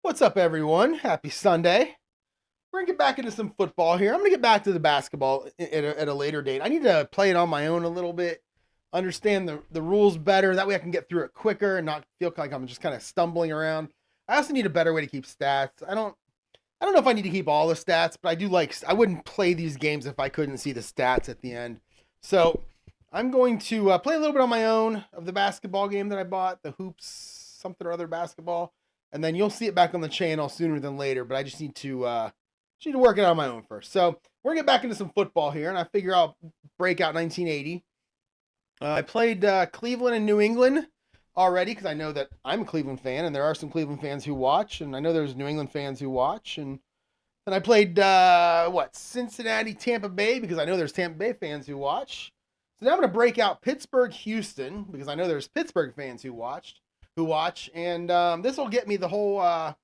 What's up, everyone? Happy Sunday. We're going to get back into some football here. I'm going to get back to the basketball at a later date. I need to play it on my own a little bit, understand the rules better. That way I can get through it quicker and not feel like I'm just kind of stumbling around. I also need a better way to keep stats. I don't know if I need to keep all the stats, but I wouldn't play these games if I couldn't see the stats at the end. So I'm going to play a little bit on my own of the basketball game that I bought, the hoops, something or other basketball, and then you'll see it back on the channel sooner than later. But I just need to work it out on my own first. So we're gonna get back into some football here, and I figure I'll break out 1980. I played Cleveland and New England already because I know that I'm a Cleveland fan, and there are some Cleveland fans who watch, and I know there's New England fans who watch. And then I played Cincinnati, Tampa Bay because I know there's Tampa Bay fans who watch. So now I'm gonna break out Pittsburgh, Houston because I know there's Pittsburgh fans who watch, and this will get me the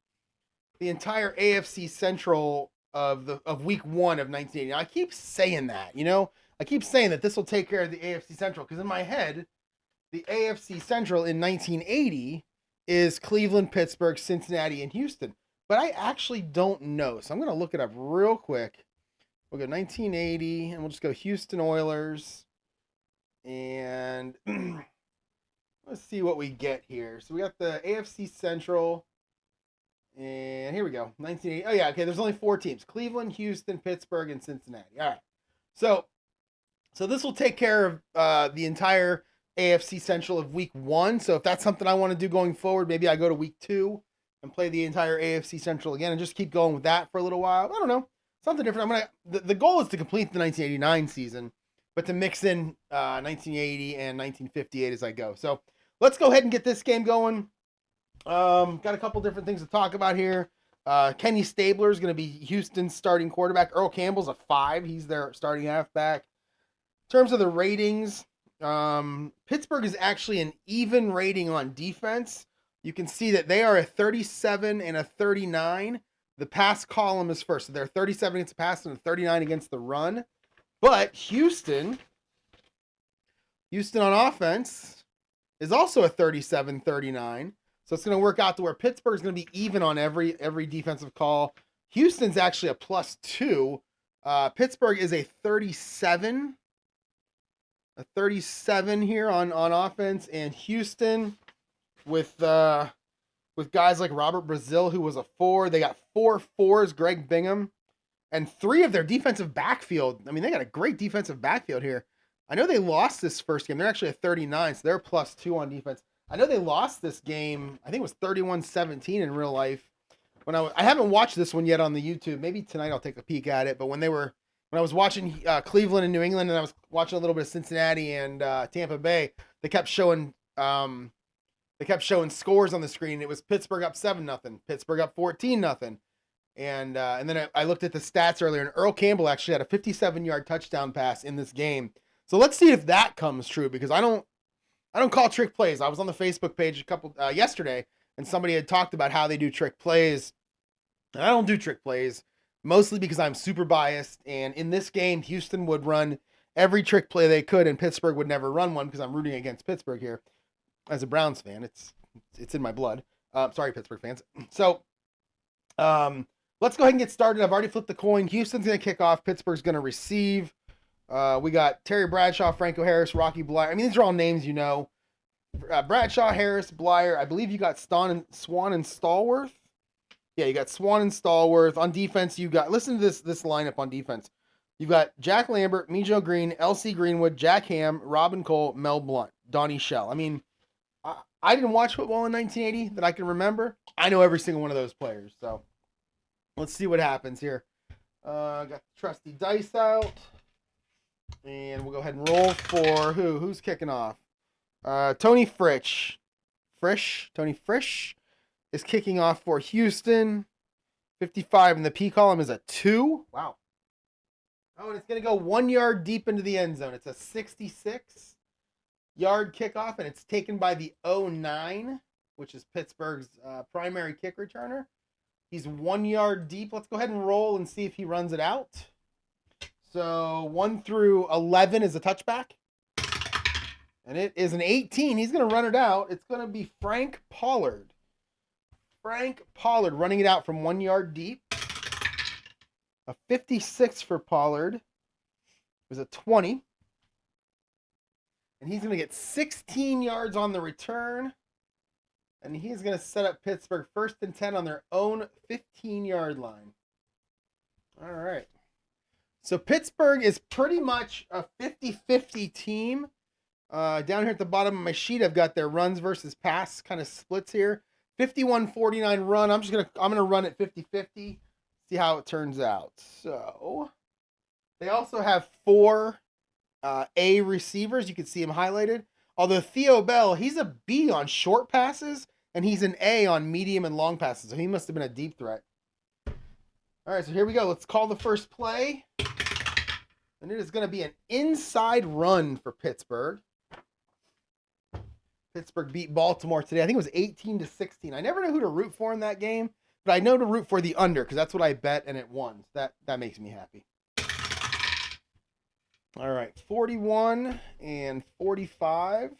entire AFC Central of Week 1 of 1980. Now, I keep saying that, I keep saying that this will take care of the AFC Central because in my head, the AFC Central in 1980 is Cleveland, Pittsburgh, Cincinnati, and Houston. But I actually don't know. So I'm going to look it up real quick. We'll go 1980 and we'll just go Houston Oilers. And let's see what we get here. So we got the AFC Central. And here we go. 1980. Oh, yeah. Okay. There's only 4 teams: Cleveland, Houston, Pittsburgh, and Cincinnati. All right. So this will take care of the entire AFC Central of Week 1. So if that's something I want to do going forward, maybe I go to Week 2 and play the entire AFC Central again and just keep going with that for a little while. I don't know. Something different. The goal is to complete the 1989 season, but to mix in 1980 and 1958 as I go. So let's go ahead and get this game going. Got a couple different things to talk about here. Kenny Stabler is going to be Houston's starting quarterback. Earl Campbell's a 5. He's their starting halfback. In terms of the ratings, Pittsburgh is actually an even rating on defense. You can see that they are a 37 and a 39. The pass column is first. So they're 37 against the pass and a 39 against the run. But Houston on offense is also a 37-39. So it's going to work out to where Pittsburgh's going to be even on every defensive call. Houston's actually a +2. Pittsburgh is a 37 here on offense, and Houston with guys like Robert Brazil, who was a 4. They got 4 4s, Greg Bingham, and 3 of their defensive backfield. I mean, they got a great defensive backfield here. I know they lost this first game. They're actually a 39, so they're +2 on defense. I know they lost this game. I think it was 31-17 in real life. I haven't watched this one yet on the YouTube. Maybe tonight I'll take a peek at it. But when I was watching Cleveland and New England, and I was watching a little bit of Cincinnati and Tampa Bay, they kept showing scores on the screen. It was Pittsburgh up 7-0, Pittsburgh up 14-0, and then I looked at the stats earlier, and Earl Campbell actually had a 57-yard touchdown pass in this game. So let's see if that comes true because I don't call trick plays. I was on the Facebook page yesterday, and somebody had talked about how they do trick plays. And I don't do trick plays, mostly because I'm super biased. And in this game, Houston would run every trick play they could, and Pittsburgh would never run one because I'm rooting against Pittsburgh here. As a Browns fan, it's in my blood. Sorry, Pittsburgh fans. So let's go ahead and get started. I've already flipped the coin. Houston's going to kick off. Pittsburgh's going to receive. We got Terry Bradshaw, Franco Harris, Rocky Bleier. I mean, these are all names you know. Bradshaw, Harris, Bleier. I believe you got Swan and Stallworth. Yeah, you got Swan and Stallworth. On defense, you got, listen to this lineup on defense. You've got Jack Lambert, Mijo Green, L.C. Greenwood, Jack Ham, Robin Cole, Mel Blount, Donnie Shell. I mean, I didn't watch football in 1980 that I can remember. I know every single one of those players. So let's see what happens here. Got the trusty dice out. And we'll go ahead and roll for who? Who's kicking off? Tony Frisch. Tony Frisch is kicking off for Houston. 55, and the P column is a 2. Wow. Oh, and it's going to go 1 yard deep into the end zone. It's a 66-yard kickoff, and it's taken by the 09, which is Pittsburgh's primary kick returner. He's 1 yard deep. Let's go ahead and roll and see if he runs it out. So 1 through 11 is a touchback. And it is an 18. He's going to run it out. It's going to be Frank Pollard. Frank Pollard running it out from 1 yard deep. A 56 for Pollard. It was a 20. And he's going to get 16 yards on the return. And he's going to set up Pittsburgh 1st and 10 on their own 15-yard line. All right. So Pittsburgh is pretty much a 50-50 team. Down here at the bottom of my sheet, I've got their runs versus pass kind of splits here. 51-49 run. I'm gonna run it 50-50. See how it turns out. So they also have 4 A receivers. You can see them highlighted. Although Theo Bell, he's a B on short passes, and he's an A on medium and long passes. So he must have been a deep threat. All right, so here we go. Let's call the first play. And it is going to be an inside run for Pittsburgh. Pittsburgh beat Baltimore today. I think it was 18-16. I never know who to root for in that game, but I know to root for the under because that's what I bet and it won. So that makes me happy. All right, 41 and 45.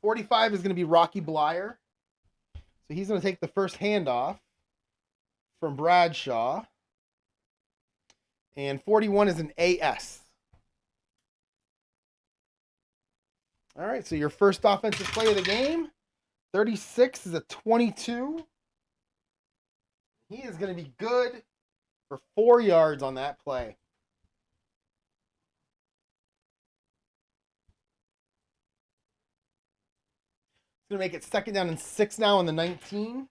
45 is going to be Rocky Blyer. So he's going to take the first handoff from Bradshaw. And 41 is an AS. All right, so your first offensive play of the game. 36 is a 22. He is going to be good for 4 yards on that play. It's going to make it 2nd down and 6 now on the 19.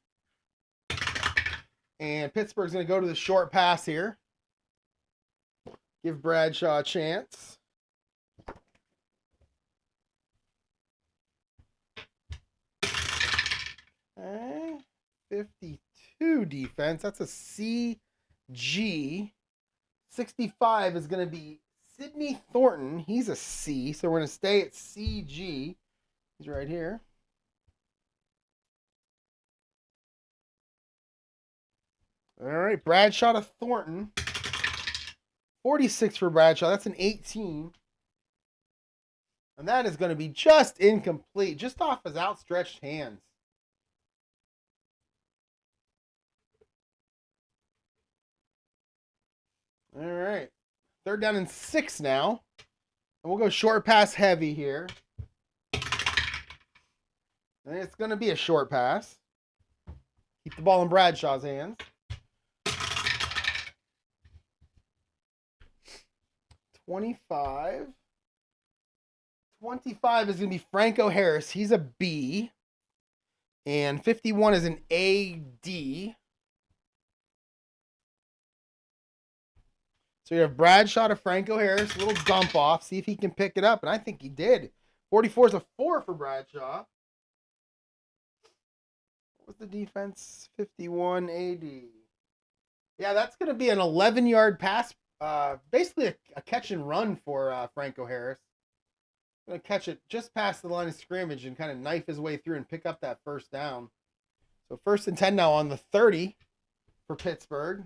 And Pittsburgh's going to go to the short pass here. Give Bradshaw a chance. Okay. 52 defense. That's a CG. 65 is going to be Sidney Thornton. He's a C, so we're going to stay at CG. He's right here. All right, Bradshaw to Thornton. 46 for Bradshaw. That's an 18. And that is going to be just incomplete, just off his outstretched hands. All right. 3rd down and 6 now. And we'll go short pass heavy here. And it's going to be a short pass. Keep the ball in Bradshaw's hands. 25. 25 is going to be Franco Harris. He's a B. And 51 is an AD. So you have Bradshaw to Franco Harris. A little dump off. See if he can pick it up. And I think he did. 44 is a 4 for Bradshaw. What was the defense? 51 AD. Yeah, that's going to be an 11-yard pass. Basically a catch and run for Franco Harris. Going to catch it just past the line of scrimmage and kind of knife his way through and pick up that 1st down. So 1st and 10 now on the 30 for Pittsburgh.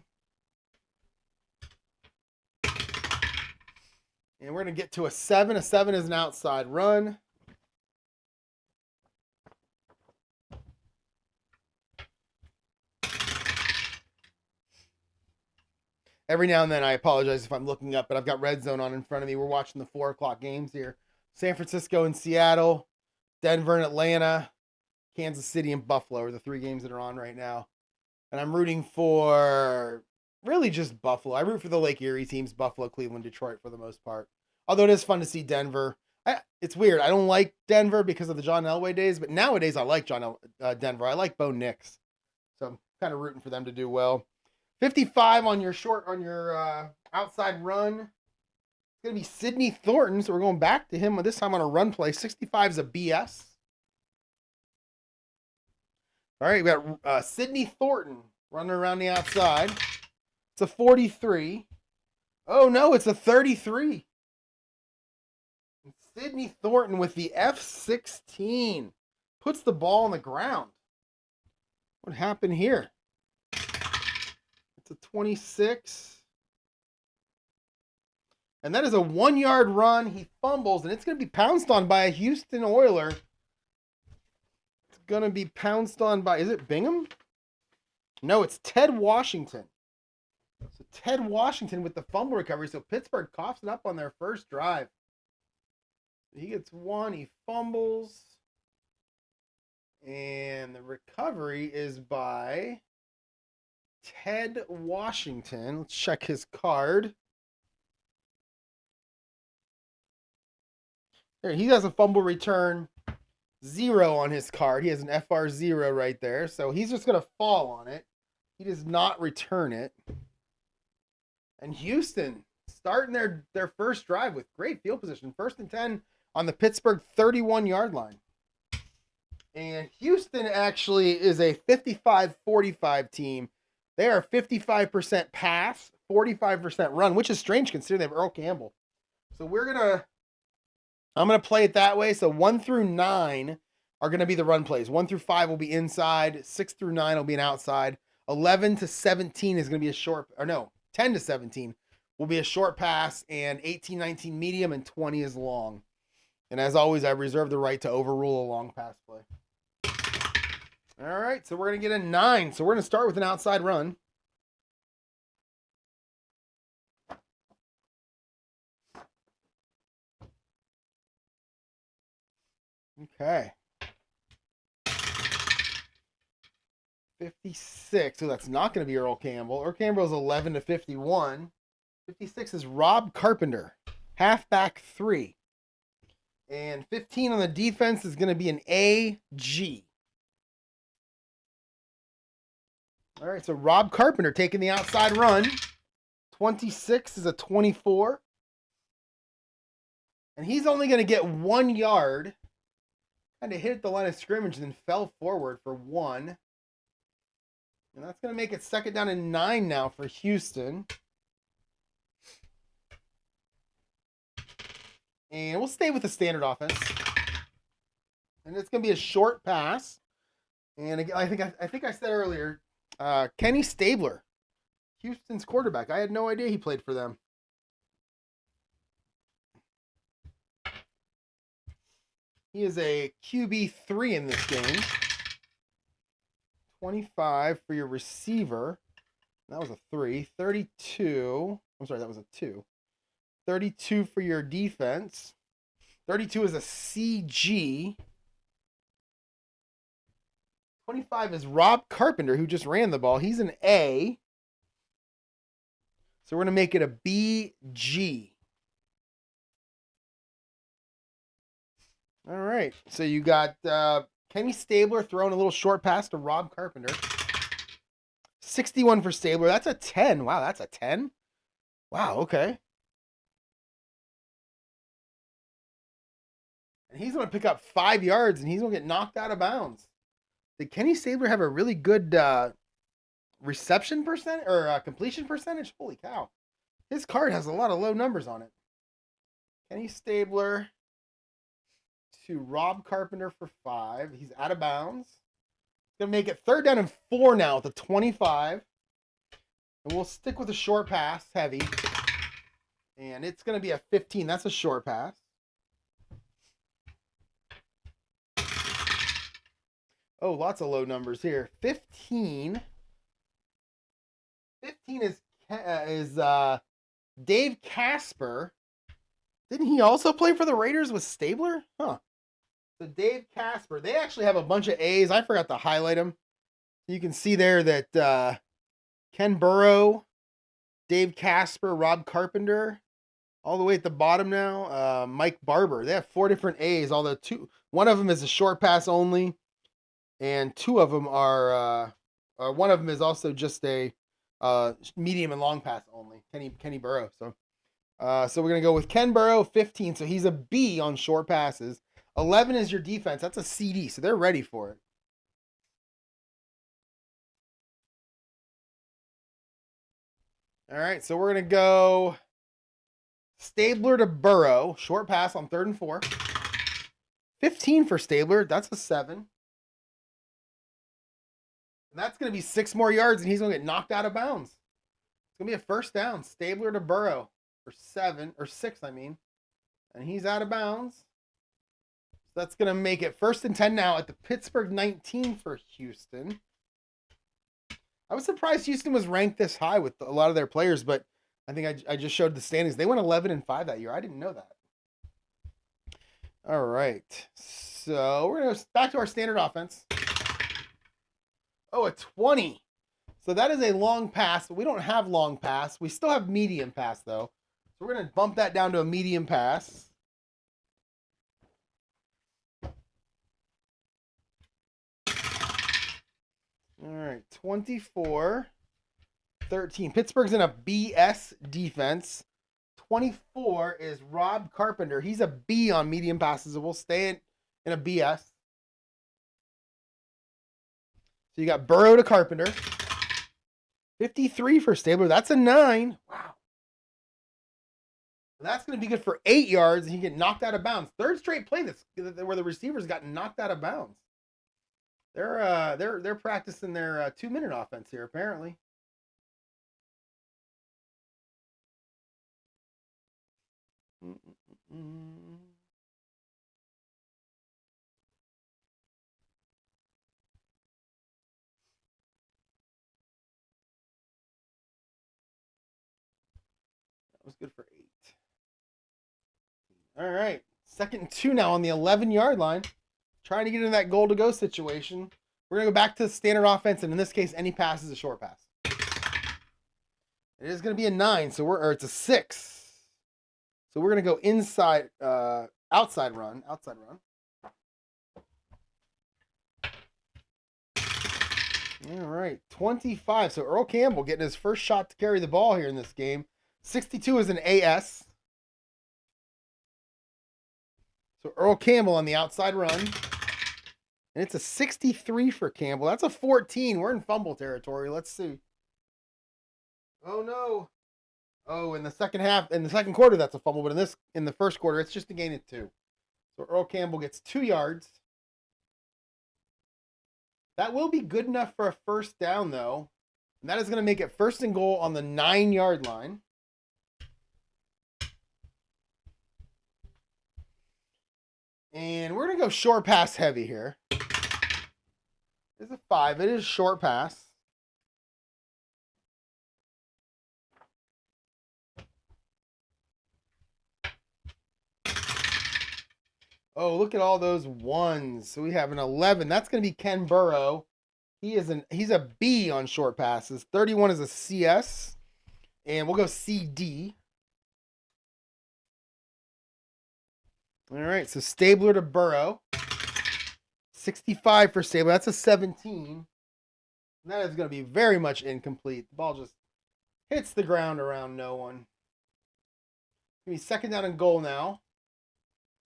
And we're going to get to a 7. A 7 is an outside run. Every now and then, I apologize if I'm looking up, but I've got Red Zone on in front of me. We're watching the 4 o'clock games here. San Francisco and Seattle, Denver and Atlanta, Kansas City and Buffalo are the 3 games that are on right now. And I'm rooting for really just Buffalo. I root for the Lake Erie teams, Buffalo, Cleveland, Detroit for the most part. Although it is fun to see Denver. It's weird. I don't like Denver because of the John Elway days, but nowadays I like Denver. I like Bo Nix. So I'm kind of rooting for them to do well. 55 on your outside run. It's going to be Sidney Thornton, so we're going back to him this time on a run play. 65 is a BS. All right, we got Sidney Thornton running around the outside. It's a 43. Oh, no, it's a 33. Sidney Thornton with the F-16 puts the ball on the ground. What happened here? It's a 26. And that is a 1-yard run. He fumbles, and it's going to be pounced on by a Houston Oiler. It's going to be pounced on by, is it Bingham? No, it's Ted Washington. So Ted Washington with the fumble recovery. So Pittsburgh coughs it up on their first drive. He gets one. He fumbles. And the recovery is by Ted Washington. Let's check his card. There, he has a fumble return 0 on his card. He has an FR0 right there. So he's just going to fall on it. He does not return it. And Houston starting their first drive with great field position. 1st and 10 on the Pittsburgh 31-yard line. And Houston actually is a 55-45 team. They are 55% pass, 45% run, which is strange considering they have Earl Campbell. So I'm going to play it that way. So 1 through 9 are going to be the run plays. 1 through 5 will be inside. 6 through 9 will be an outside. 11 to 17 is going to be a short, or no, 10 to 17 will be a short pass, and 18, 19 medium, and 20 is long. And as always, I reserve the right to overrule a long pass play. All right, so we're going to get a 9. So we're going to start with an outside run. Okay. 56. So that's not going to be Earl Campbell. Earl Campbell is 11 to 51. 56 is Rob Carpenter, halfback 3. And 15 on the defense is going to be an AG. All right, so Rob Carpenter taking the outside run. 26 is a 24. And he's only going to get 1 yard. Kind of hit the line of scrimmage and then fell forward for 1. And that's going to make it 2nd down and 9 now for Houston. And we'll stay with the standard offense. And it's going to be a short pass. And again, I think I said earlier, Kenny Stabler, Houston's quarterback. I had no idea he played for them. He is a QB3 in this game. 25 for your receiver. That was a 3. 32. I'm sorry, that was a 2. 32 for your defense. 32 is a CG. 25 is Rob Carpenter, who just ran the ball. He's an A. So we're going to make it a BG. All right. So you got Kenny Stabler throwing a little short pass to Rob Carpenter. 61 for Stabler. That's a 10. Wow, that's a 10? Wow, okay. And he's going to pick up 5 yards, and he's going to get knocked out of bounds. Did Kenny Stabler have a really good reception percent or completion percentage? Holy cow. His card has a lot of low numbers on it. Kenny Stabler to Rob Carpenter for 5. He's out of bounds. It's going to make it 3rd down and 4 now at the 25. And we'll stick with a short pass, heavy. And it's going to be a 15. That's a short pass. Oh, lots of low numbers here. 15. 15 is Dave Casper. Didn't he also play for the Raiders with Stabler? Huh. So Dave Casper. They actually have a bunch of A's. I forgot to highlight them. You can see there that Ken Burrow, Dave Casper, Rob Carpenter, all the way at the bottom now, Mike Barber. They have 4 different A's, although one of them is a short pass only. And 2 of them are, one of them is also just a medium and long pass only, Kenny Burrow. So we're going to go with Ken Burrow, 15. So he's a B on short passes. 11 is your defense. That's a CD, so they're ready for it. All right, so we're going to go Stabler to Burrow. Short pass on 3rd and 4. 15 for Stabler. That's a 7. And that's going to be 6 more yards, and he's going to get knocked out of bounds. It's going to be a 1st down. Stabler to Burrow for 6, I mean. And he's out of bounds. That's going to make it 1st and 10 now at the Pittsburgh 19 for Houston. I was surprised Houston was ranked this high with a lot of their players, but I think I just showed the standings. They went 11-5 that year. I didn't know that. All right. So we're going to go back to our standard offense. Oh, a 20. So that is a long pass, but we don't have long pass. We still have medium pass, though. So we're going to bump that down to a medium pass. All right, 24-13. Pittsburgh's in a BS defense. 24 is Rob Carpenter. He's a B on medium passes, and we'll stay in a BS. So you got Burrow to Carpenter. 53 for Stabler. That's a 9. Wow. That's going to be good for 8 yards, and he get knocked out of bounds. Third straight play where the receivers got knocked out of bounds. They're practicing their 2-minute offense here, apparently. That was good for 8. All right. 2nd and 2 now on the 11-yard line. Trying to get into that goal to go situation. We're going to go back to the standard offense, and in this case, any pass is a short pass. It is going to be a 9, or it's a 6. So we're going to go inside, outside run. All right, 25. So Earl Campbell getting his first shot to carry the ball here in this game. 62 is an AS. So Earl Campbell on the outside run. And it's a 63 for Campbell. That's a 14. We're in fumble territory. Let's see. Oh, no. Oh, in the second quarter, that's a fumble. But in the first quarter, it's just a gain of 2. So Earl Campbell gets 2 yards. That will be good enough for a first down, though. And that is going to make it 1st and goal on the 9-yard line. And we're going to go short pass heavy here. It's a 5. It is short pass. Oh, look at all those 1s. So we have an 11. That's going to be Ken Burrow. He's a B on short passes. 31 is a CS. And we'll go CD. All right, so Stabler to Burrow. 65 for Stabler. That's a 17. And that is going to be very much incomplete. The ball just hits the ground around no one. It's going to be 2nd down and goal now.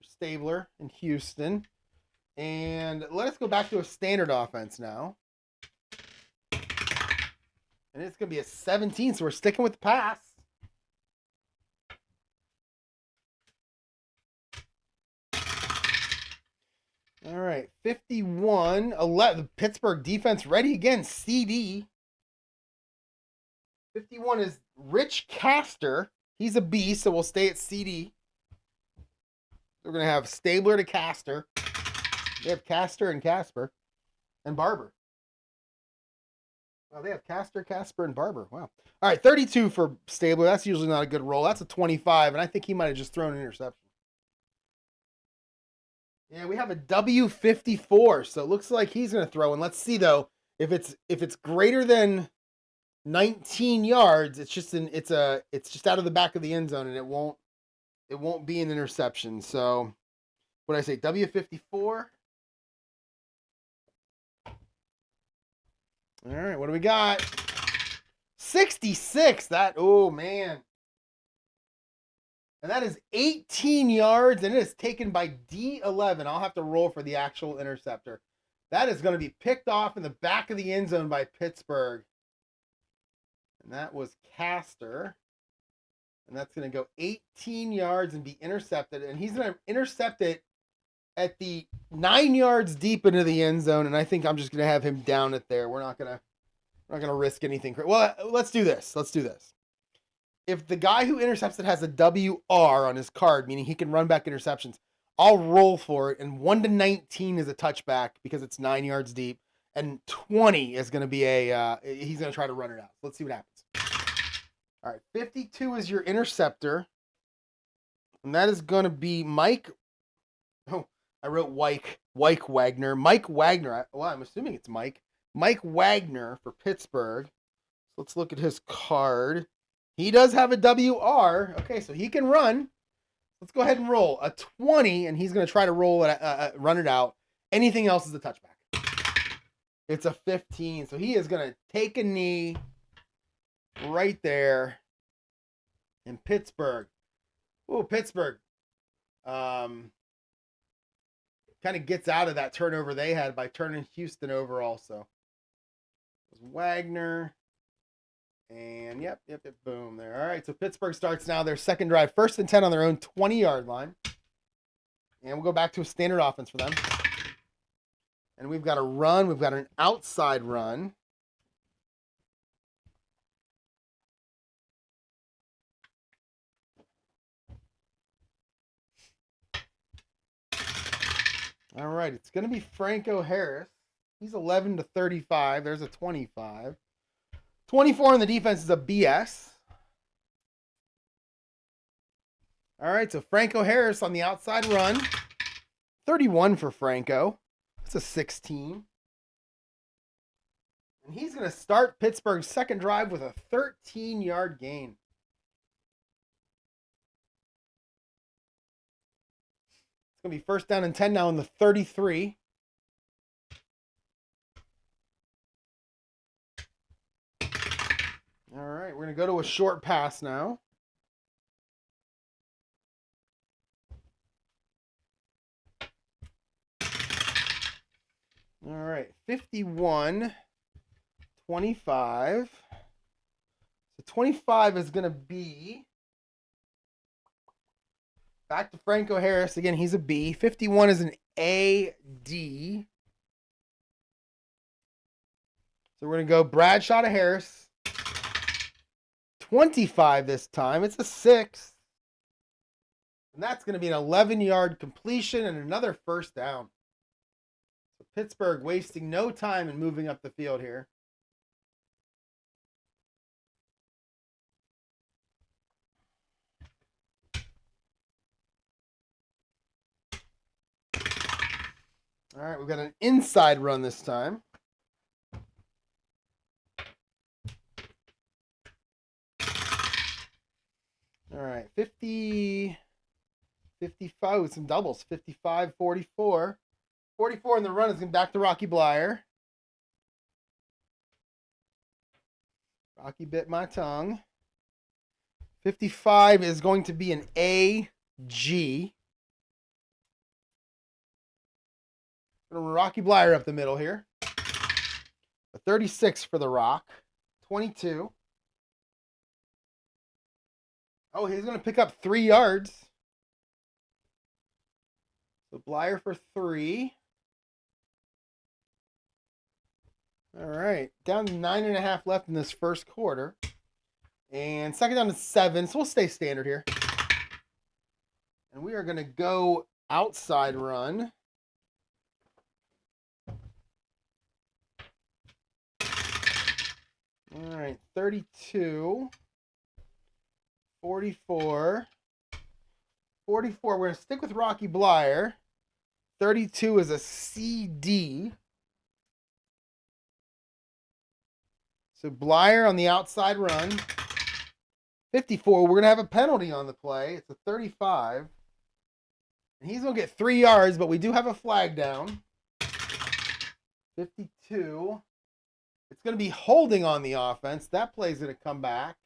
Stabler in Houston. And let us go back to a standard offense now. And it's going to be a 17, so we're sticking with the pass. All right, 51, 11. Pittsburgh defense ready again, CD. 51 is Rich Castor. He's a B, so we'll stay at CD. We're going to have Stabler to Castor. They have Castor and Casper. And Barber. Well, they have Castor, Casper, and Barber. Wow. All right, 32 for Stabler. That's usually not a good roll. That's a 25, and I think he might have just thrown an interception. Yeah, we have a W54, so it looks like he's going to throw. And let's see, though, if it's greater than 19 yards, it's just out of the back of the end zone, and it won't be an interception. So, what did I say? W54. All right, what do we got? 66. Oh, man. And that is 18 yards, and it is taken by D11. I'll have to roll for the actual interceptor. That is going to be picked off in the back of the end zone by Pittsburgh. And that was Castor. And that's going to go 18 yards and be intercepted. And he's going to intercept it at the 9 yards deep into the end zone. And I think I'm just going to have him down it there. We're not going to risk anything. Well, let's do this. If the guy who intercepts it has a WR on his card, meaning he can run back interceptions, I'll roll for it. And 1 to 19 is a touchback because it's 9 yards deep. And 20 is going to be he's going to try to run it out. Let's see what happens. All right, 52 is your interceptor. And that is going to be Mike. Oh, I wrote Mike Wagner. Mike Wagner. Well, I'm assuming it's Mike. Mike Wagner for Pittsburgh. So let's look at his card. He does have a WR. Okay, so he can run. Let's go ahead and roll a 20, and he's going to try to roll it, run it out. Anything else is a touchback. It's a 15, so he is going to take a knee right there in Pittsburgh. Oh, Pittsburgh kind of gets out of that turnover they had by turning Houston over also. It was Wagner. And yep, boom there. All right, so Pittsburgh starts now their second drive. 1st and 10 on their own 20-yard line. And we'll go back to a standard offense for them. And we've got a run. We've got an outside run. All right, it's going to be Franco Harris. He's 11 to 35. There's a 25. 24 on the defense is a BS. All right, so Franco Harris on the outside run. 31 for Franco. That's a 16. And he's going to start Pittsburgh's second drive with a 13-yard gain. It's going to be 1st down and 10 now in the 33. All right, we're going to go to a short pass now. All right, 51, 25. So 25 is going to be back to Franco Harris. Again, he's a B. 51 is an AD. So we're going to go Bradshaw to Harris. 25 this time. It's a 6. And that's going to be an 11-yard completion and another 1st down. So Pittsburgh wasting no time in moving up the field here. All right, we've got an inside run this time. All right, 50, 55 with some doubles. 55, 44. 44 in the run is going back to Rocky Blyer. Rocky bit my tongue. 55 is going to be an AG. Rocky Blyer up the middle here. A 36 for the Rock. 22. Oh, he's going to pick up 3 yards. So Blyer for 3. All right. Down to 9.5 left in this first quarter. And second down to 7. So we'll stay standard here. And we are going to go outside run. All right. 32. 44. 44. We're going to stick with Rocky Blyer. 32 is a CD. So Blyer on the outside run. 54. We're going to have a penalty on the play. It's a 35. And he's going to get 3 yards, but we do have a flag down. 52. It's going to be holding on the offense. That play's going to come back.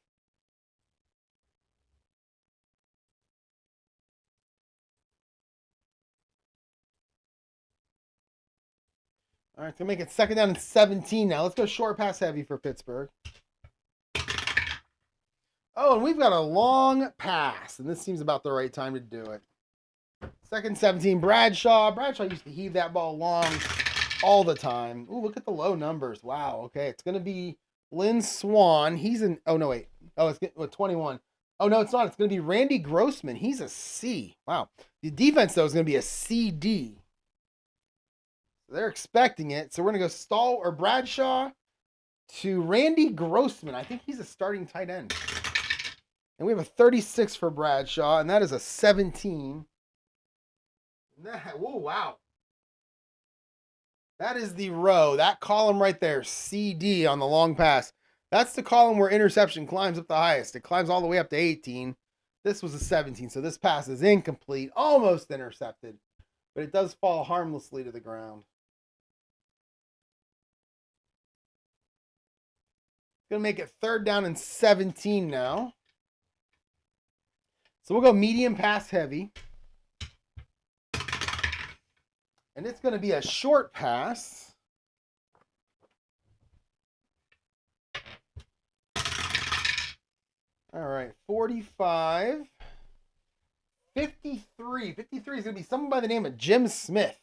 All right, so make it second down and 17 now. Let's go short pass heavy for Pittsburgh. Oh, and we've got a long pass, and this seems about the right time to do it. Second 17, Bradshaw. Bradshaw used to heave that ball long all the time. Ooh, look at the low numbers. Wow, okay. It's going to be Lynn Swan. He's in, oh, no, wait. Oh, it's 21. Oh, no, it's not. It's going to be Randy Grossman. He's a C. Wow. The defense, though, is going to be a CD. They're expecting it. So we're going to go Stahl or Bradshaw to Randy Grossman. I think he's a starting tight end. And we have a 36 for Bradshaw, and that is a 17. Whoa, wow. That is the row. That column right there, CD on the long pass. That's the column where interception climbs up the highest. It climbs all the way up to 18. This was a 17, so this pass is incomplete, almost intercepted. But it does fall harmlessly to the ground. Going to make it 3rd down and 17 now. So we'll go medium pass heavy. And it's going to be a short pass. All right, 45. 53. 53 is going to be someone by the name of Jim Smith,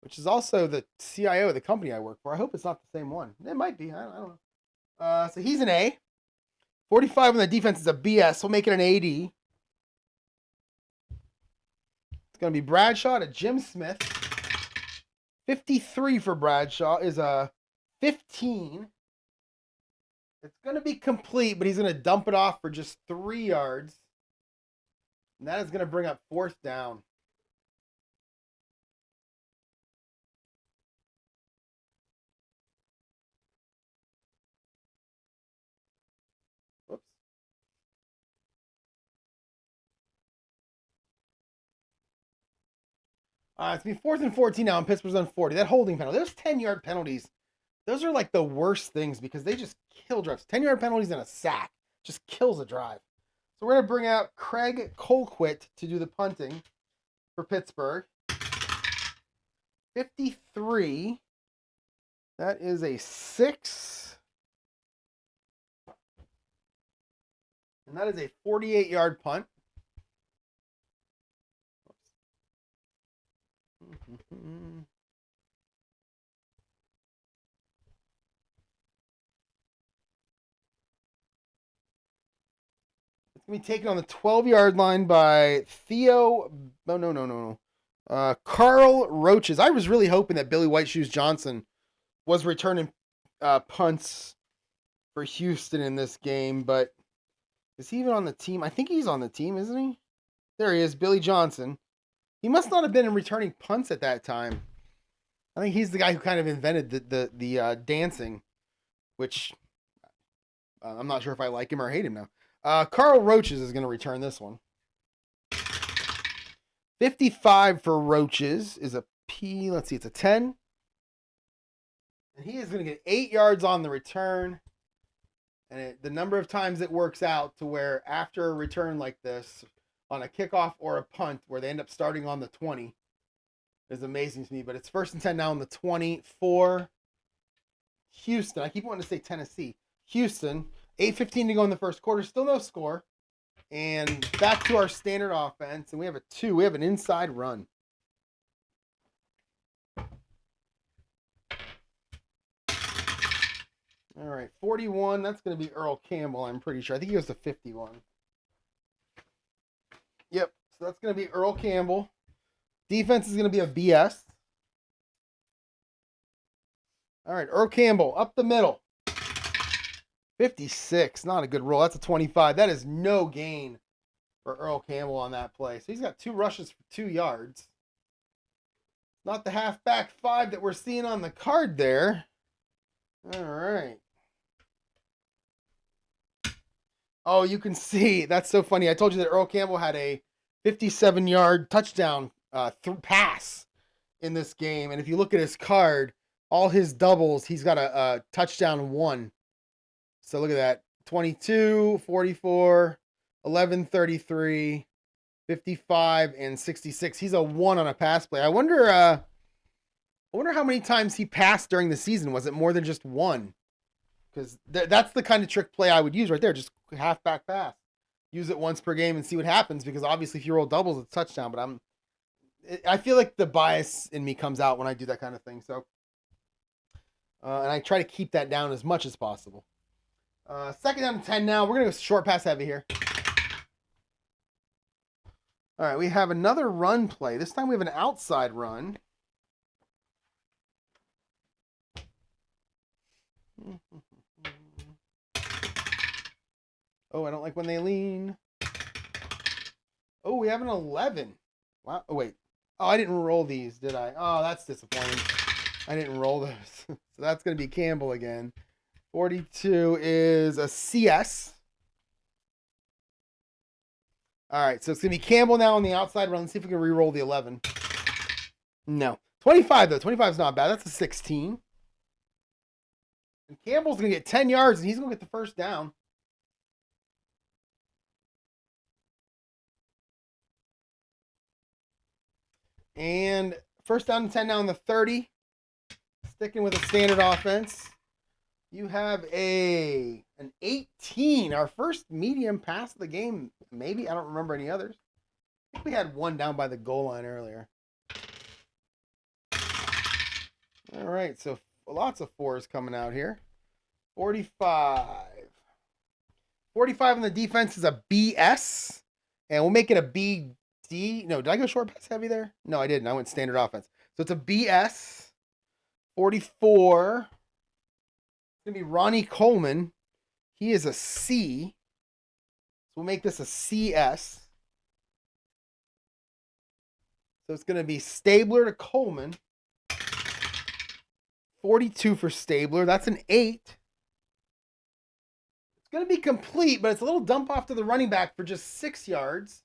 which is also the CIO of the company I work for. I hope it's not the same one. It might be. I don't know. So he's an A. 45 on the defense is a BS. We'll make it an AD. It's going to be Bradshaw to Jim Smith. 53 for Bradshaw is a 15. It's going to be complete, but he's going to dump it off for just 3 yards. And that is going to bring up 4th down. Whoops. It's going to be 4th and 14 now, and Pittsburgh's on 40. That holding penalty, those 10-yard penalties, those are like the worst things because they just kill drives. 10-yard penalties and a sack just kills a drive. So we're going to bring out Craig Colquitt to do the punting for Pittsburgh. 53. That is a 6. And that is a 48-yard punt. It's going to be taken on the 12-yard line by Theo. No. Carl Roaches. I was really hoping that Billy White Shoes Johnson was returning punts for Houston in this game, but is he even on the team? I think he's on the team, isn't he? There he is, Billy Johnson. He must not have been returning punts at that time. I think he's the guy who kind of invented the dancing, which I'm not sure if I like him or hate him now. Carl Roaches is going to return this one. 55 for Roaches is a P. Let's see, it's a 10. And he is going to get 8 yards on the return. And the number of times it works out to where after a return like this, on a kickoff or a punt, where they end up starting on the 20, is amazing to me. But it's 1st and 10 now on the 20 for Houston. I keep wanting to say Tennessee. Houston, 8:15 to go in the first quarter. Still no score. And back to our standard offense. And we have a 2. We have an inside run. All right, 41. That's going to be Earl Campbell, I'm pretty sure. I think he goes to 51. Yep, so that's going to be Earl Campbell. Defense is going to be a BS. All right, Earl Campbell up the middle. 56, not a good roll. That's a 25. That is no gain for Earl Campbell on that play. So he's got 2 rushes for 2 yards. Not the halfback 5 that we're seeing on the card there. All right. Oh, you can see. That's so funny. I told you that Earl Campbell had a 57-yard touchdown pass in this game. And if you look at his card, all his doubles, he's got a touchdown 1. So look at that. 22, 44, 11, 33, 55, and 66. He's a 1 on a pass play. I wonder how many times he passed during the season. Was it more than just 1? Because that's the kind of trick play I would use right there. Just halfback pass. Use it once per game and see what happens. Because obviously, if you roll doubles, it's a touchdown. But I feel like the bias in me comes out when I do that kind of thing. So, and I try to keep that down as much as possible. 2nd down and 10 now. We're gonna go short pass heavy here. All right, we have another run play. This time we have an outside run. Oh, I don't like when they lean. Oh, we have an 11. Wow. Oh, wait. Oh, I didn't roll these, did I? Oh, that's disappointing. I didn't roll those. So that's going to be Campbell again. 42 is a CS. All right, so it's going to be Campbell now on the outside run. Let's see if we can re-roll the 11. No. 25, though. 25 is not bad. That's a 16. And Campbell's going to get 10 yards, and he's going to get the first down. And first down and 10 now on the 30. Sticking with a standard offense. You have an 18. Our first medium pass of the game. Maybe. I don't remember any others. I think we had one down by the goal line earlier. All right. So lots of fours coming out here. 45. 45 on the defense is a BS. And we'll make it a BD. No, did I go short pass heavy there? No, I didn't. I went standard offense. So it's a BS. 44. It's going to be Ronnie Coleman. He is a C. So we'll make this a CS. So it's going to be Stabler to Coleman. 42 for Stabler. That's an 8. It's going to be complete, but it's a little dump off to the running back for just 6 yards.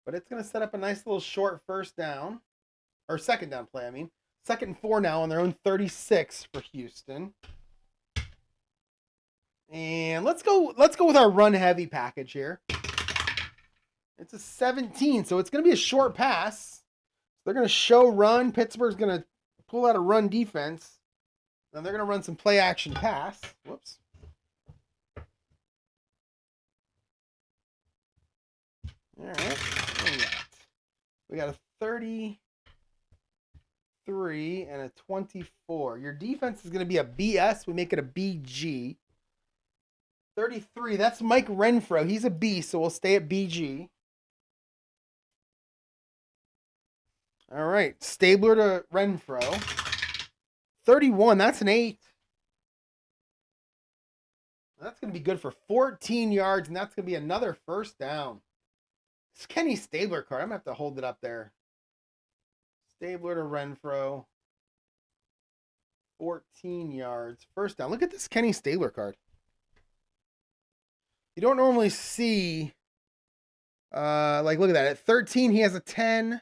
But it's going to set up a nice little short first down. Or second down play, I mean. 2nd and 4 now on their own 36 for Houston. And let's go with our run heavy package here. It's a 17, so it's going to be a short pass. They're going to show run. Pittsburgh's going to pull out a run defense. Then they're going to run some play action pass. Whoops. All right. We got a 33 and a 24. Your defense is going to be a BS. We make it a BG. 33. That's Mike Renfro. He's a B, so we'll stay at BG. All right. Stabler to Renfro. 31. That's an 8. That's going to be good for 14 yards, and that's going to be another first down. It's Kenny Stabler card. I'm going to have to hold it up there. Stabler to Renfro. 14 yards. First down. Look at this Kenny Stabler card. You don't normally see, look at that. At 13, he has a 10.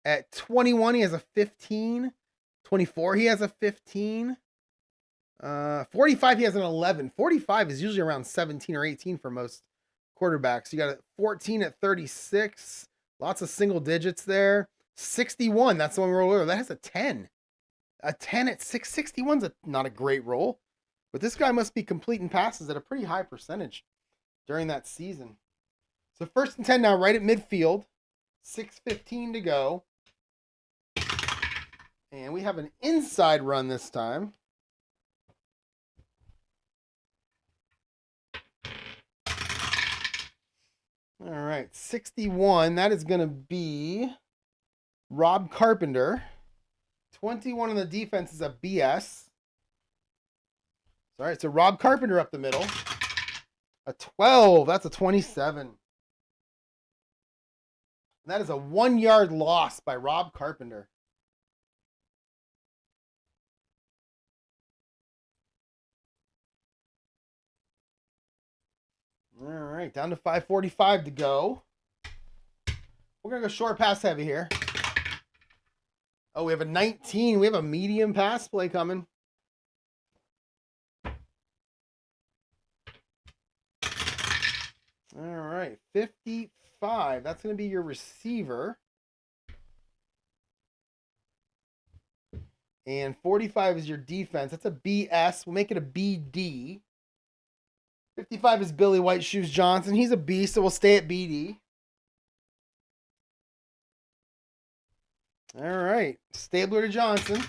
At 21, he has a 15. 24, he has a 15. 45, he has an 11. 45 is usually around 17 or 18 for most quarterbacks. You got a 14 at 36. Lots of single digits there. 61, that's the one we rolled earlier. That has a 10. A 10 at 661's not a great roll. But this guy must be completing passes at a pretty high percentage during that season. So 1st and 10 now, right at midfield. 6:15 to go. And we have an inside run this time. All right, 61. That is going to be Rob Carpenter. 21 on the defense is a BS. All right, so Rob Carpenter up the middle. A 12. That's a 27. And that is a 1-yard loss by Rob Carpenter. All right, down to 5:45 to go. We're going to go short pass heavy here. Oh, we have a 19. We have a medium pass play coming. All right, 55. That's going to be your receiver. And 45 is your defense. That's a BS. We'll make it a BD. 55 is Billy White Shoes Johnson. He's a B, so we'll stay at BD. All right. Stabler to Johnson.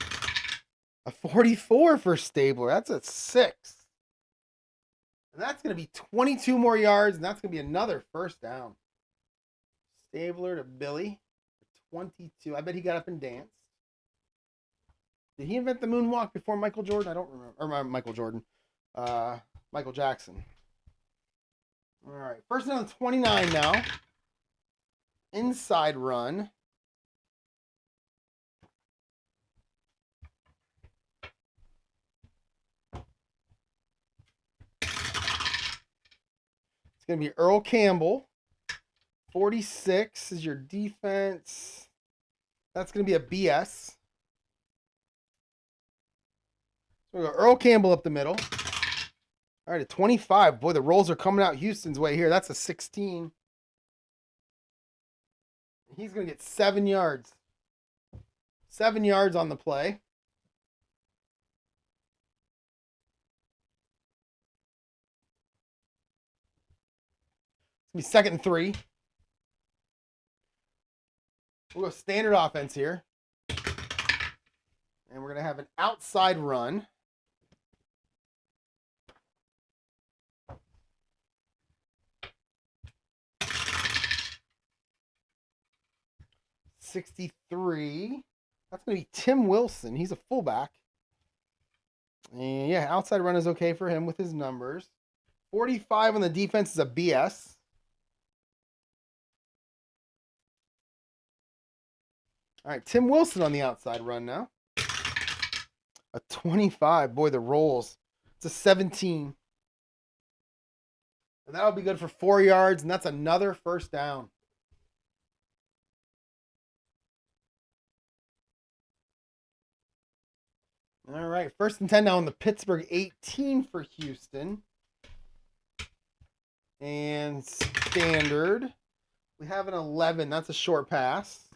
A 44 for Stabler. That's a 6. And that's going to be 22 more yards, and that's going to be another first down. Stabler to Billy. 22. I bet he got up and danced. Did he invent the moonwalk before Michael Jordan? I don't remember. Or Michael Jordan. Michael Jackson. All right. First down 29 now. Inside run. It's going to be Earl Campbell. 46 is your defense. That's going to be a BS. So we go Earl Campbell up the middle. All right, at 25. Boy, the rolls are coming out Houston's way here. That's a 16. He's going to get 7 yards. 7 yards on the play. It's going to be 2nd and 3. We'll go standard offense here. And we're going to have an outside run. $63. That's going to be Tim Wilson. He's a fullback. And yeah, outside run is okay for him with his numbers. 45 on the defense is a BS. All right, Tim Wilson on the outside run now. A 25. Boy, the rolls. It's a 17. And that'll be good for 4 yards, and that's another first down. All right, 1st and 10 now on the Pittsburgh 18 for Houston. And standard. We have an 11. That's a short pass.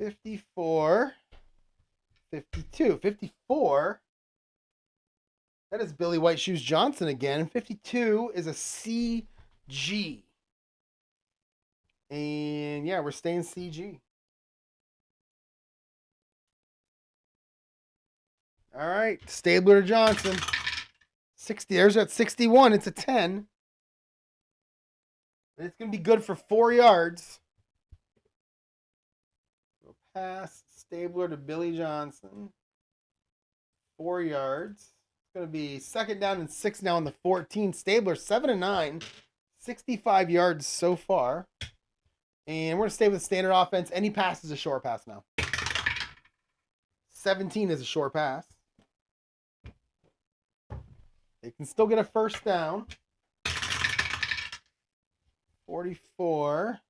$54. $52. $54. That is Billy White Shoes Johnson again. $52 is a CG. And yeah, we're staying CG. All right, Stabler to Johnson. 60. There's that 61. It's a 10. And it's going to be good for 4 yards. Go pass Stabler to Billy Johnson. 4 yards. It's going to be 2nd down and 6 now on the 14. Stabler 7 and 9. 65 yards so far. And we're going to stay with standard offense. Any pass is a short pass now. 17 is a short pass. They can still get a first down. 44.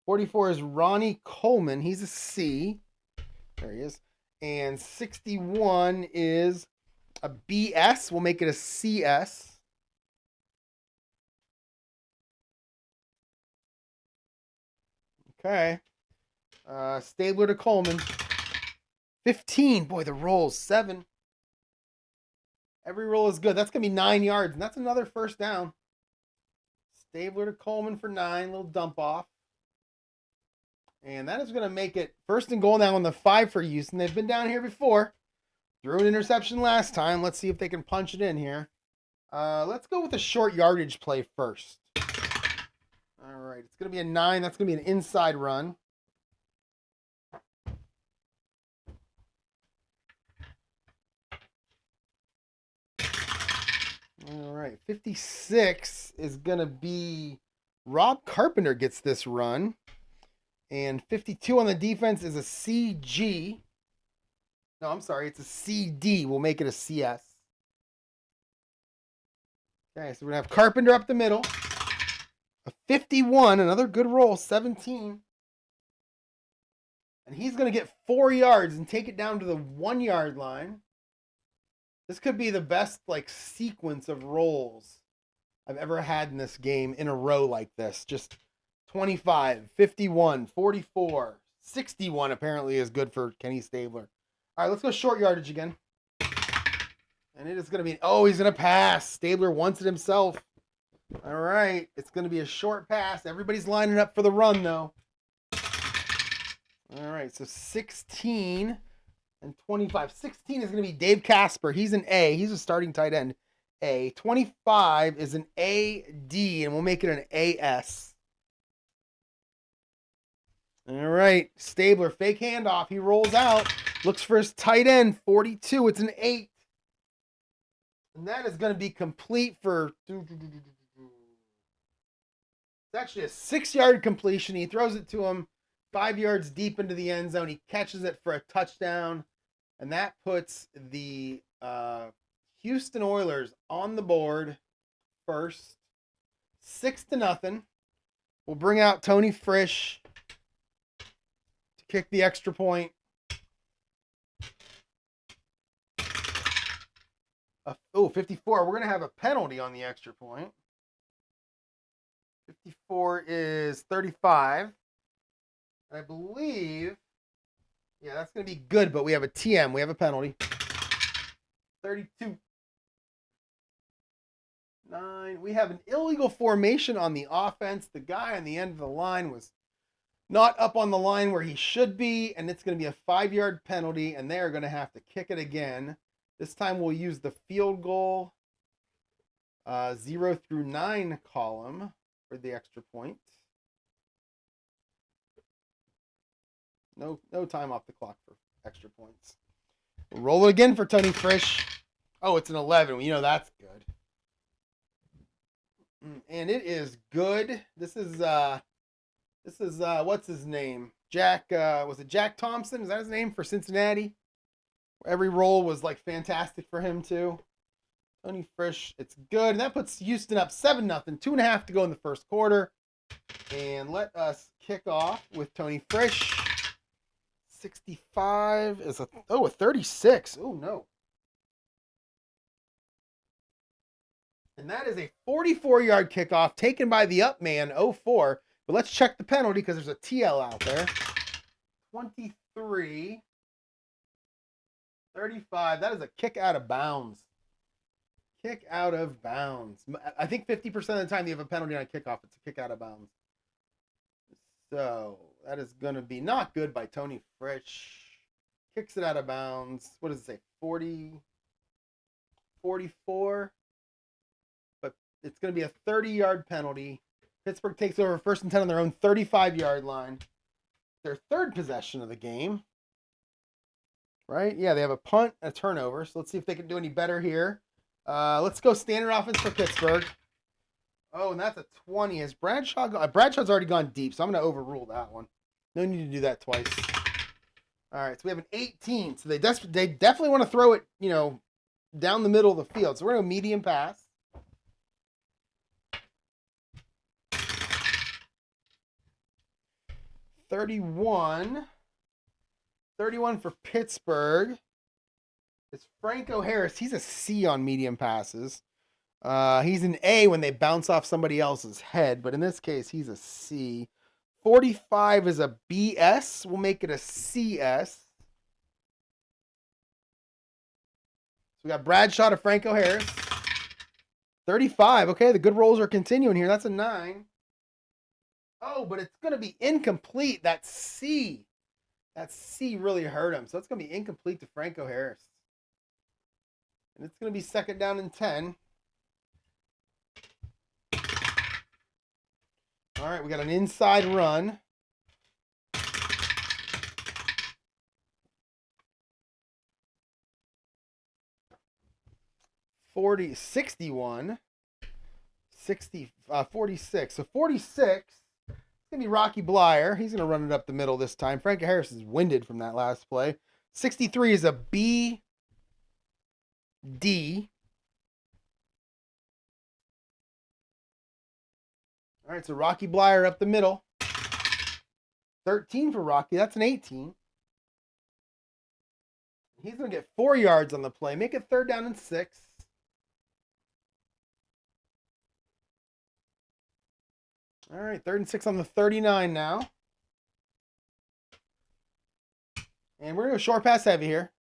44 is Ronnie Coleman. He's a C. There he is. And 61 is a BS. We'll make it a CS. Okay. Stabler to Coleman. 15. Boy, the rolls. 7. Every roll is good. That's going to be 9 yards. And that's another first down. Stabler to Coleman for 9. Little dump off. And that is going to make it 1st and goal now on the 5 for Houston. They've been down here before. Threw an interception last time. Let's see if they can punch it in here. Let's go with a short yardage play first. All right. It's going to be a 9. That's going to be an inside run. All right. 56 is going to be Rob Carpenter gets this run. And 52 on the defense is a CG. No, I'm sorry. It's a CD. We'll make it a CS. Okay, so we're going to have Carpenter up the middle. A 51. Another good roll. 17. And he's going to get 4 yards and take it down to the 1 yard line. This could be the best sequence of rolls I've ever had in this game in a row like this. Just 25, 51, 44, 61 apparently is good for Kenny Stabler. All right, let's go short yardage again. And it is going to be, he's going to pass. Stabler wants it himself. All right, it's going to be a short pass. Everybody's lining up for the run, though. All right, so 16 and 25. 16 is going to be Dave Casper. He's an A. He's a starting tight end. A. 25 is an AD, and we'll make it an AS. All right, Stabler, fake handoff. He rolls out, looks for his tight end, 42. It's an 8. And that is going to be complete for... It's actually a 6-yard completion. He throws it to him 5 yards deep into the end zone. He catches it for a touchdown. And that puts the Houston Oilers on the board first. 6-0. We'll bring out Tony Frisch to kick the extra point. 54. We're going to have a penalty on the extra point. 54 is 35. I believe, yeah, that's going to be good, but we have a TM. We have a penalty. 32. 9. We have an illegal formation on the offense. The guy on the end of the line was not up on the line where he should be, and it's going to be a 5-yard penalty, and they are going to have to kick it again. This time we'll use the field goal 0 through 9 column for the extra point. No time off the clock for extra points. We'll roll it again for Tony Frisch. Oh, it's an 11. You know that's good. And it is good. This is what's his name? Jack, was it Jack Thompson? Is that his name for Cincinnati? Every roll was like fantastic for him too. Tony Frisch, it's good. And that puts Houston up 7-0. 2.5 to go in the first quarter. And let us kick off with Tony Frisch. 65 is a 36. Oh no. And that is a 44-yard kickoff taken by the up man, 04. But let's check the penalty because there's a TL out there. 23. 35. That is a kick out of bounds. Kick out of bounds. I think 50% of the time you have a penalty on a kickoff, it's a kick out of bounds. So that is going to be not good by Tony Frisch. Kicks it out of bounds. What does it say? 40, 44. But it's going to be a 30-yard penalty. Pittsburgh takes over 1st and 10 on their own 35-yard line. Their third possession of the game. Right? Yeah, they have a punt, a turnover. So let's see if they can do any better here. Let's go standard offense for Pittsburgh. Oh, and that's a 20. Has Bradshaw gone? Bradshaw's already gone deep, so I'm going to overrule that one. No need to do that twice. All right, so we have an 18. So they definitely want to throw it, down the middle of the field. So we're going to medium pass. $31 for Pittsburgh. It's Franco Harris. He's a C on medium passes. He's an A when they bounce off somebody else's head, but in this case, he's a C. 45 is a BS. We'll make it a CS. So we got Bradshaw to Franco Harris. 35. Okay, the good rolls are continuing here. That's a 9. Oh, but it's going to be incomplete. That C really hurt him. So it's going to be incomplete to Franco Harris. And it's going to be 2nd down and 10. All right, we got an inside run. $61. 46. So 46. It's going to be Rocky Blyer. He's going to run it up the middle this time. Franco Harris is winded from that last play. 63 is a B. D. All right, so Rocky Blyer up the middle. 13 for Rocky. That's an 18. He's going to get 4 yards on the play. Make it 3rd down and 6. All right, 3rd and 6 on the 39 now. And we're going to go short pass heavy here.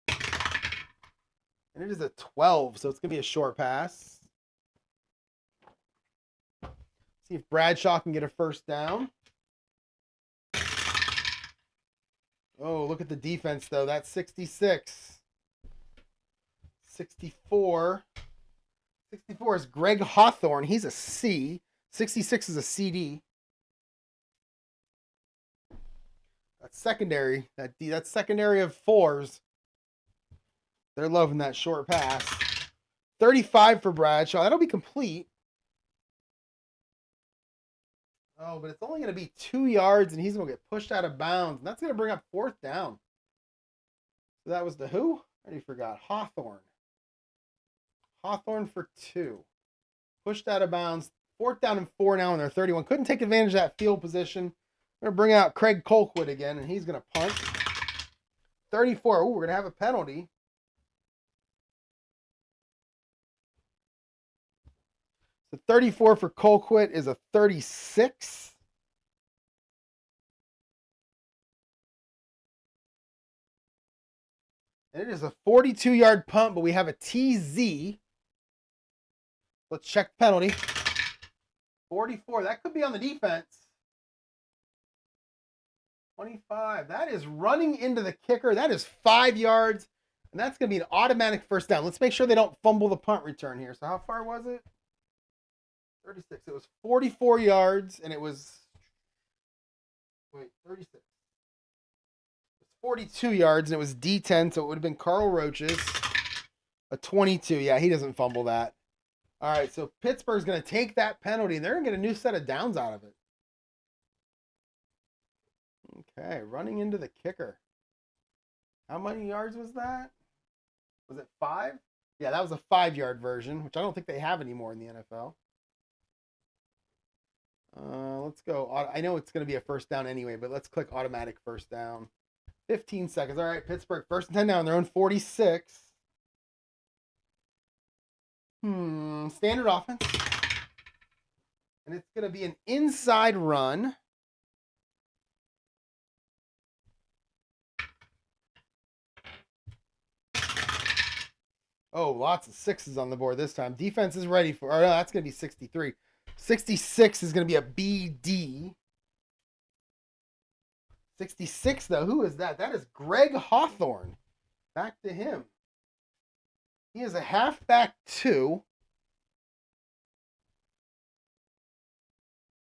And it is a 12, so it's going to be a short pass. See if Bradshaw can get a 1st down. Oh, look at the defense, though. That's 66. 64. 64 is Greg Hawthorne. He's a C. 66 is a CD. That's secondary. That's secondary of fours. They're loving that short pass. 35 for Bradshaw. That'll be complete. Oh, but it's only going to be 2 yards, and he's going to get pushed out of bounds. And that's going to bring up 4th down. So that was the who? I already forgot. Hawthorne. Hawthorne for 2. Pushed out of bounds. 4th down and 4 now in their 31. Couldn't take advantage of that field position. We're going to bring out Craig Colquitt again, and he's going to punt. 34. Oh, we're going to have a penalty. The 34 for Colquitt is a 36. And it is a 42-yard punt, but we have a TZ. Let's check the penalty. 44. That could be on the defense. 25. That is running into the kicker. That is 5 yards. And that's going to be an automatic first down. Let's make sure they don't fumble the punt return here. So how far was it? 36. It was 44 yards, and it was... Wait, 36. It was 42 yards, and it was D10, so it would have been Carl Roach's. A 22. Yeah, he doesn't fumble that. All right, so Pittsburgh's going to take that penalty, and they're going to get a new set of downs out of it. Okay, running into the kicker. How many yards was that? Was it 5? Yeah, that was a 5-yard version, which I don't think they have anymore in the NFL. Let's go. I know it's going to be a first down anyway, but let's click automatic first down. 15 seconds. All right, Pittsburgh, 1st and 10 now on their own 46. Standard offense. And it's going to be an inside run. Oh, lots of 6s on the board this time. Defense is ready for... Oh, no, that's going to be 63. 66 is going to be a BD. 66, though. Who is that? That is Greg Hawthorne. Back to him. He is a halfback 2.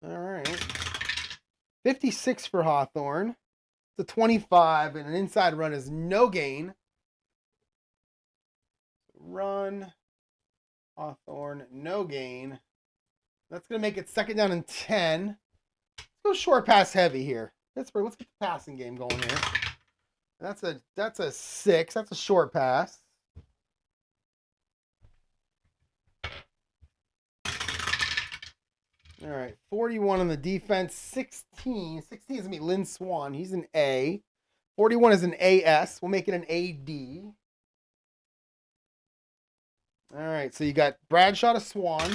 All right. 56 for Hawthorne. It's a 25, and an inside run is no gain. Run. Hawthorne, no gain. That's going to make it 2nd down and 10. Let's go short pass heavy here. Pittsburgh, let's get the passing game going here. That's a 6. That's a short pass. All right, 41 on the defense. 16. 16 is going to be Lynn Swan. He's an A. 41 is an AS. We'll make it an AD. All right, so you got Bradshaw to Swan.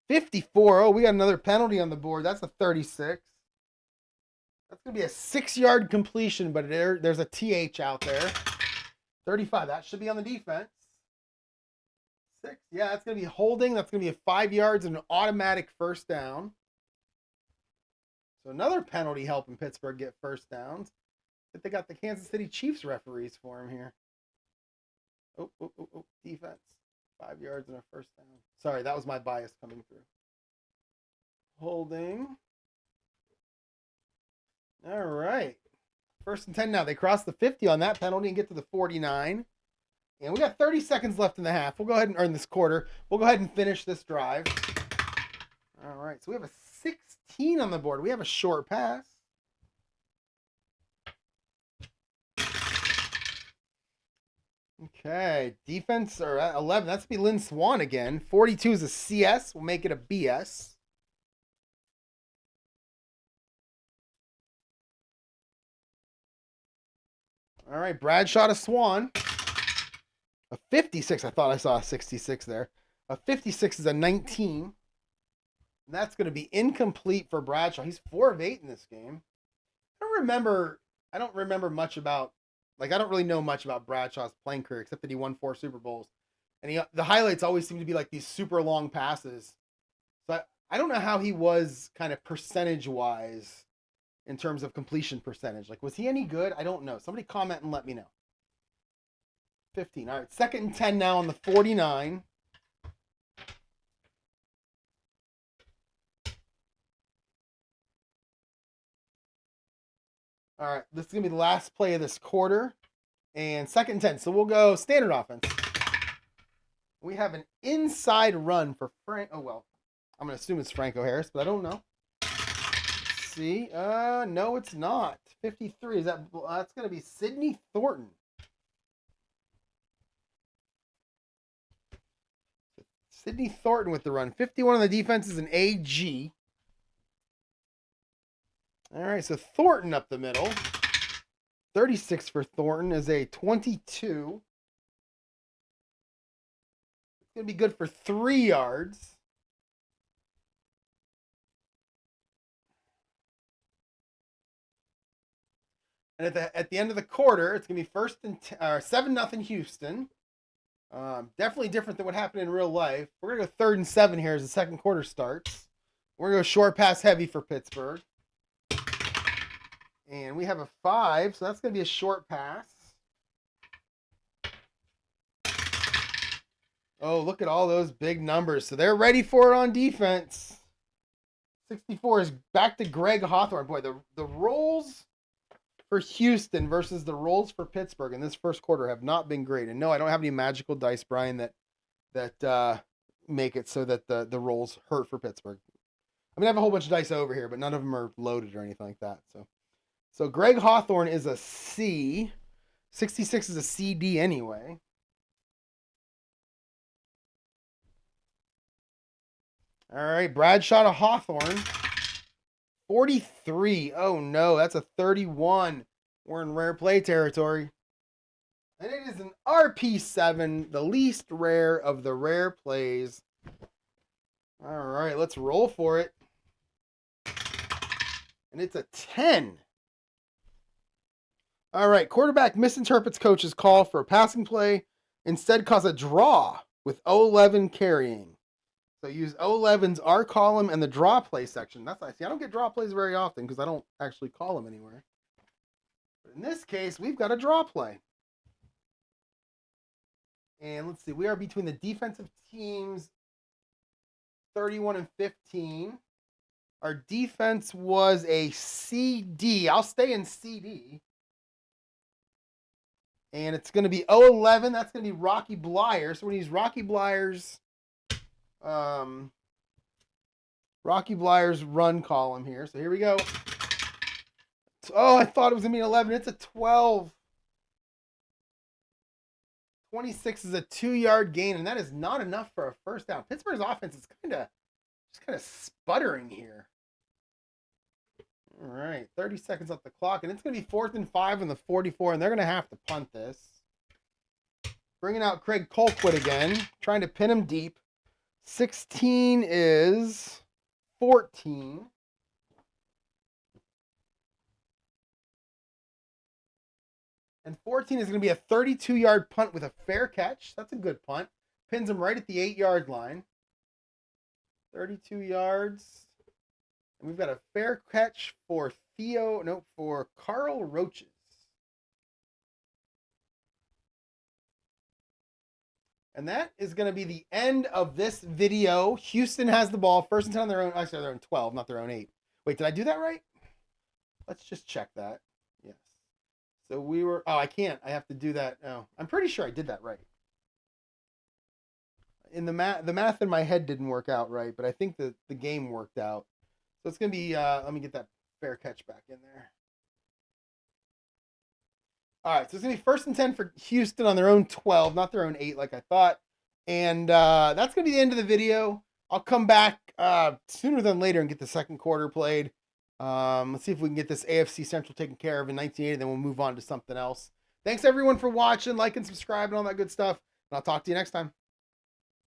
54. Oh, we got another penalty on the board. That's a 36. That's going to be a 6-yard completion, but there's a TH out there. 35. That should be on the defense. 6. Yeah, that's going to be holding. That's going to be a 5 yards and an automatic first down. So another penalty helping Pittsburgh get first downs. But they got the Kansas City Chiefs referees for him here. Oh, defense. 5 yards and a first down. Sorry, that was my bias coming through. Holding. All right. 1st and 10 now. They cross the 50 on that penalty and get to the 49. And we got 30 seconds left in the half. We'll go ahead and earn this quarter. We'll go ahead and finish this drive. All right. So we have a 16 on the board. We have a short pass. Okay, defense are at 11. That's going to be Lynn Swan again. 42 is a CS. We'll make it a BS. All right, Bradshaw to Swan. A 56. I thought I saw a 66 there. A 56 is a 19. And that's going to be incomplete for Bradshaw. He's 4 of 8 in this game. I don't remember much about... I don't really know much about Bradshaw's playing career, except that he won 4 Super Bowls. And the highlights always seem to be like these super long passes. So I don't know how he was kind of percentage-wise in terms of completion percentage. Like, was he any good? I don't know. Somebody comment and let me know. 15. All right, 2nd and 10 now on the 49. All right, this is going to be the last play of this quarter. And 2nd and 10. So we'll go standard offense. We have an inside run for Frank. Oh, well, I'm going to assume it's Franco Harris, but I don't know. Let's see. No, it's not. 53. That's going to be Sidney Thornton. Sidney Thornton with the run. 51 on the defense is an AG. All right, so Thornton up the middle. 36 for Thornton is a 22. It's going to be good for 3 yards. And at the end of the quarter, it's going to be 7-0 Houston. Definitely different than what happened in real life. We're going to go 3rd and 7 here as the second quarter starts. We're going to go short pass heavy for Pittsburgh. And we have a 5, so that's going to be a short pass. Oh, look at all those big numbers. So they're ready for it on defense. 64 is back to Greg Hawthorne. Boy, the rolls for Houston versus the rolls for Pittsburgh in this first quarter have not been great. And no, I don't have any magical dice, Brian, that make it so that the rolls hurt for Pittsburgh. I mean, I have a whole bunch of dice over here, but none of them are loaded or anything like that. So Greg Hawthorne is a C. 66 is a CD anyway. All right, Bradshaw to Hawthorne. 43. Oh, no, that's a 31. We're in rare play territory. And it is an RP7, the least rare of the rare plays. All right, let's roll for it. And it's a 10. All right, quarterback misinterprets coach's call for a passing play. Instead, cause a draw with 011 carrying. So use 011's R column and the draw play section. That's nice. See, I don't get draw plays very often because I don't actually call them anywhere. But in this case, we've got a draw play. And let's see, we are between the defensive teams 31 and 15. Our defense was a CD. I'll stay in CD. And it's going to be 011. That's going to be Rocky Blyer. So we're going to use Rocky Blyer's run column here. So here we go. Oh, I thought it was going to be an 11. It's a 12. 26 is a 2-yard gain, and that is not enough for a first down. Pittsburgh's offense is kind of sputtering here. All right, 30 seconds off the clock, and it's going to be 4th and 5 on the 44, and they're going to have to punt this. Bringing out Craig Colquitt again, trying to pin him deep. 16 is 14. And 14 is going to be a 32-yard punt with a fair catch. That's a good punt. Pins him right at the 8-yard line. 32 yards. And we've got a fair catch for Carl Roaches. And that is going to be the end of this video. Houston has the ball. 1st and 10 on their own. Actually, their own 12, not their own 8. Wait, did I do that right? Let's just check that. Yes. So we were... Oh, I can't. I have to do that. No, I'm pretty sure I did that right. In the math in my head didn't work out right, but I think the game worked out. So it's going to be... let me get that fair catch back in there. All right, so it's going to be 1st and 10 for Houston on their own 12, not their own 8 like I thought. And that's going to be the end of the video. I'll come back sooner than later and get the second quarter played. Let's see if we can get this AFC Central taken care of in 1980, then we'll move on to something else. Thanks, everyone, for watching. Like and subscribe and all that good stuff. And I'll talk to you next time.